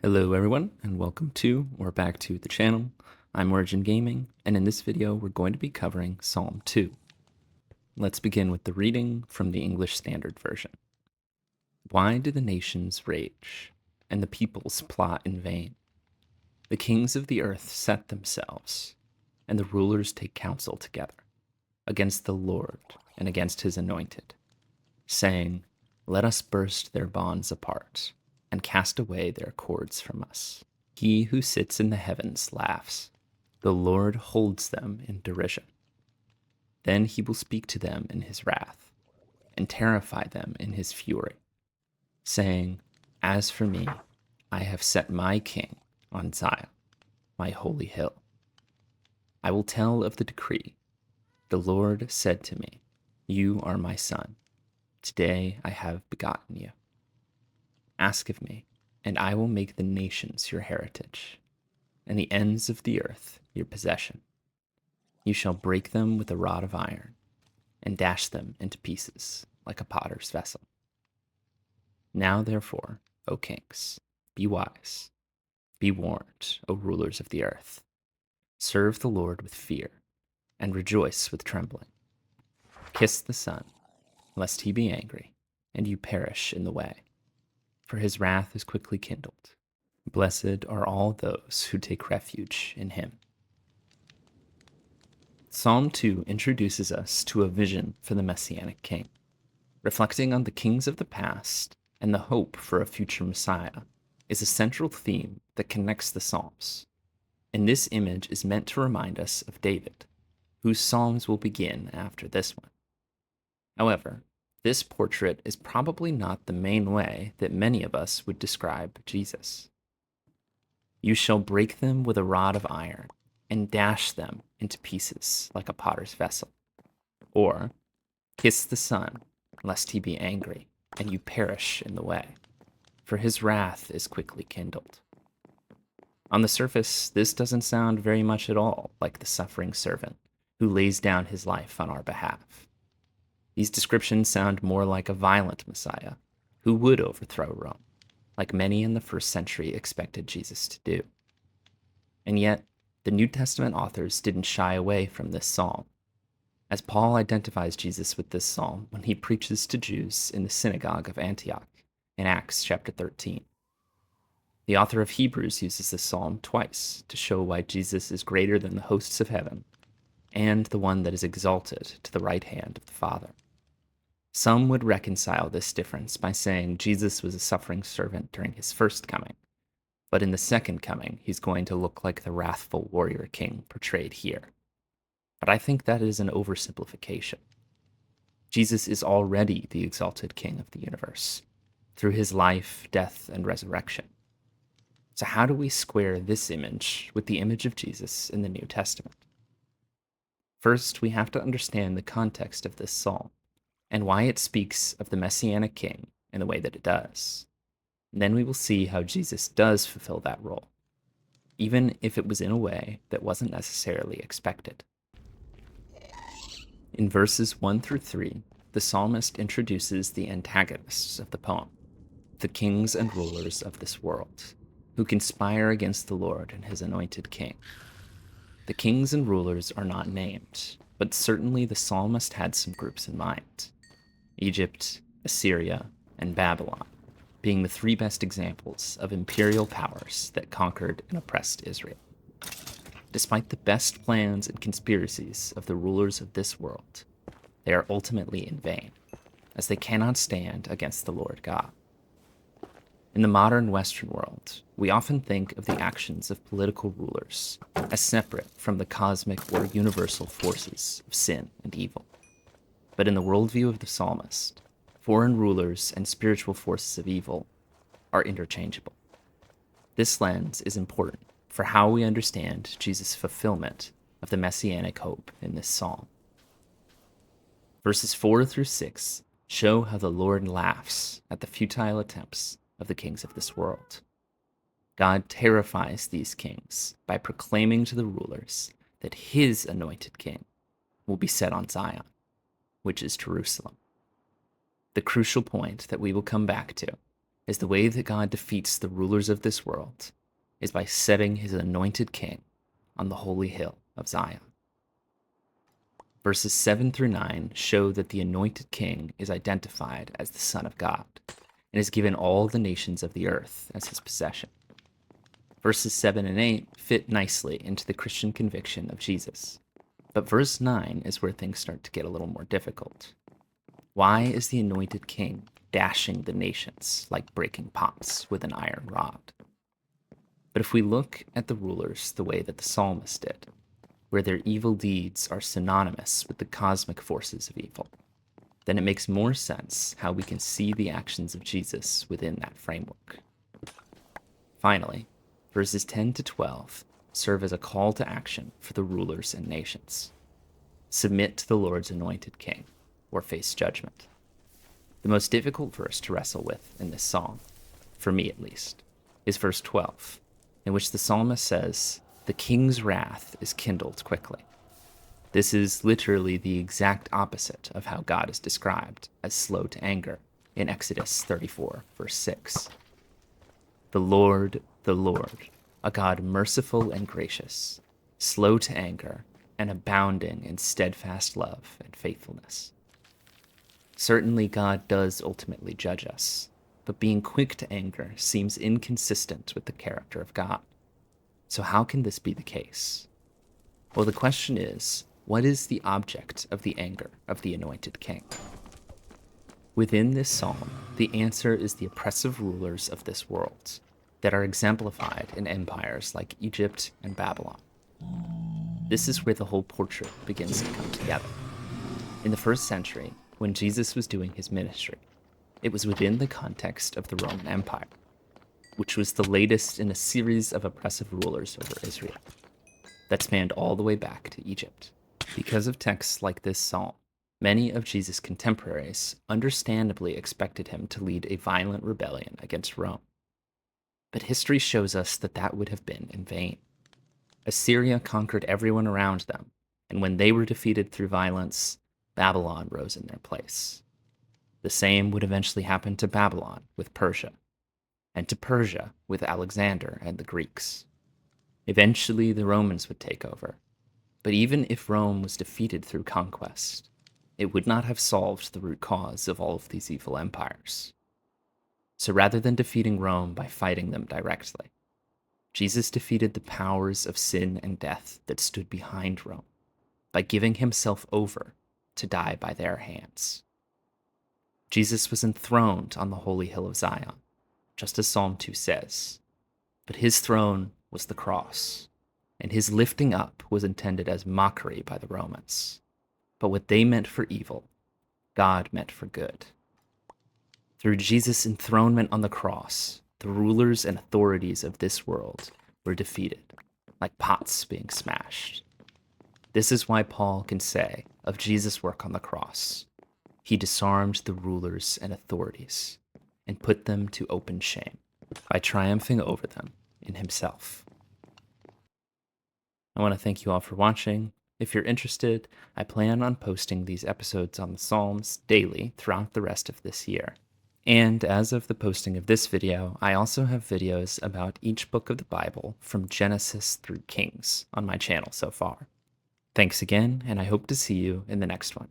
Hello everyone, and welcome to, or back to the channel. I'm Origin Gaming, and in this video we're going to be covering Psalm 2. Let's begin with the reading from the English Standard Version. Why do the nations rage, and the peoples plot in vain? The kings of the earth set themselves, and the rulers take counsel together, against the Lord and against his anointed, saying, "Let us burst their bonds apart, and cast away their cords from us." He who sits in the heavens laughs. The Lord holds them in derision. Then he will speak to them in his wrath, and terrify them in his fury, saying, "As for me, I have set my king on Zion, my holy hill. I will tell of the decree. The Lord said to me, 'You are my son. Today I have begotten you.' Ask of me, and I will make the nations your heritage, and the ends of the earth your possession. You shall break them with a rod of iron, and dash them into pieces like a potter's vessel. Now therefore, O kings, be wise. Be warned, O rulers of the earth. Serve the Lord with fear, and rejoice with trembling. Kiss the Son, lest he be angry, and you perish in the way, for his wrath is quickly kindled. Blessed are all those who take refuge in him." Psalm 2 introduces us to a vision for the Messianic King, reflecting on the kings of the past and the hope for a future Messiah is a central theme that connects the Psalms. And this image is meant to remind us of David, whose Psalms will begin after this one. However, this portrait is probably not the main way that many of us would describe Jesus. You shall break them with a rod of iron, and dash them into pieces like a potter's vessel. Or, kiss the Son, lest he be angry, and you perish in the way, for his wrath is quickly kindled. On the surface, this doesn't sound very much at all like the suffering servant who lays down his life on our behalf. These descriptions sound more like a violent Messiah who would overthrow Rome, like many in the first century expected Jesus to do. And yet, the New Testament authors didn't shy away from this psalm, as Paul identifies Jesus with this psalm when he preaches to Jews in the synagogue of Antioch in Acts chapter 13. The author of Hebrews uses this psalm twice to show why Jesus is greater than the hosts of heaven and the one that is exalted to the right hand of the Father. Some would reconcile this difference by saying Jesus was a suffering servant during his first coming, but in the second coming, he's going to look like the wrathful warrior king portrayed here. But I think that is an oversimplification. Jesus is already the exalted king of the universe, through his life, death, and resurrection. So how do we square this image with the image of Jesus in the New Testament? First, we have to understand the context of this psalm and why it speaks of the Messianic king in the way that it does. And then we will see how Jesus does fulfill that role, even if it was in a way that wasn't necessarily expected. In verses 1 through 3, the psalmist introduces the antagonists of the poem, the kings and rulers of this world, who conspire against the Lord and his anointed king. The kings and rulers are not named, but certainly the psalmist had some groups in mind: Egypt, Assyria, and Babylon, being the three best examples of imperial powers that conquered and oppressed Israel. Despite the best plans and conspiracies of the rulers of this world, they are ultimately in vain, as they cannot stand against the Lord God. In the modern Western world, we often think of the actions of political rulers as separate from the cosmic or universal forces of sin and evil. But in the worldview of the psalmist, foreign rulers and spiritual forces of evil are interchangeable. This lens is important for how we understand Jesus' fulfillment of the messianic hope in this psalm. Verses 4 through 6 show how the Lord laughs at the futile attempts of the kings of this world. God terrifies these kings by proclaiming to the rulers that his anointed king will be set on Zion, which is Jerusalem. The crucial point that we will come back to is the way that God defeats the rulers of this world is by setting his anointed king on the holy hill of Zion. Verses 7 through 9 show that the anointed king is identified as the Son of God and is given all the nations of the earth as his possession. Verses 7 and 8 fit nicely into the Christian conviction of Jesus. But verse 9 is where things start to get a little more difficult. Why is the anointed king dashing the nations like breaking pots with an iron rod? But if we look at the rulers the way that the psalmist did, where their evil deeds are synonymous with the cosmic forces of evil, then it makes more sense how we can see the actions of Jesus within that framework. Finally, verses 10 to 12 serve as a call to action for the rulers and nations. Submit to the Lord's anointed king, or face judgment. The most difficult verse to wrestle with in this psalm, for me at least, is verse 12, in which the psalmist says, "The king's wrath is kindled quickly." This is literally the exact opposite of how God is described as slow to anger in Exodus 34, verse 6. The Lord, a God merciful and gracious, slow to anger, and abounding in steadfast love and faithfulness. Certainly God does ultimately judge us, but being quick to anger seems inconsistent with the character of God. So how can this be the case? Well, the question is, what is the object of the anger of the anointed king? Within this psalm, the answer is the oppressive rulers of this world that are exemplified in empires like Egypt and Babylon. This is where the whole portrait begins to come together. In the first century, when Jesus was doing his ministry, it was within the context of the Roman Empire, which was the latest in a series of oppressive rulers over Israel that spanned all the way back to Egypt. Because of texts like this psalm, many of Jesus' contemporaries understandably expected him to lead a violent rebellion against Rome. But history shows us that that would have been in vain. Assyria conquered everyone around them, and when they were defeated through violence, Babylon rose in their place. The same would eventually happen to Babylon with Persia, and to Persia with Alexander and the Greeks. Eventually, the Romans would take over. But even if Rome was defeated through conquest, it would not have solved the root cause of all of these evil empires. So rather than defeating Rome by fighting them directly, Jesus defeated the powers of sin and death that stood behind Rome by giving himself over to die by their hands. Jesus was enthroned on the holy hill of Zion, just as Psalm 2 says, but his throne was the cross, and his lifting up was intended as mockery by the Romans. But what they meant for evil, God meant for good. Through Jesus' enthronement on the cross, the rulers and authorities of this world were defeated, like pots being smashed. This is why Paul can say of Jesus' work on the cross, he disarmed the rulers and authorities and put them to open shame by triumphing over them in himself. I want to thank you all for watching. If you're interested, I plan on posting these episodes on the Psalms daily throughout the rest of this year. And as of the posting of this video, I also have videos about each book of the Bible from Genesis through Kings on my channel so far. Thanks again, and I hope to see you in the next one.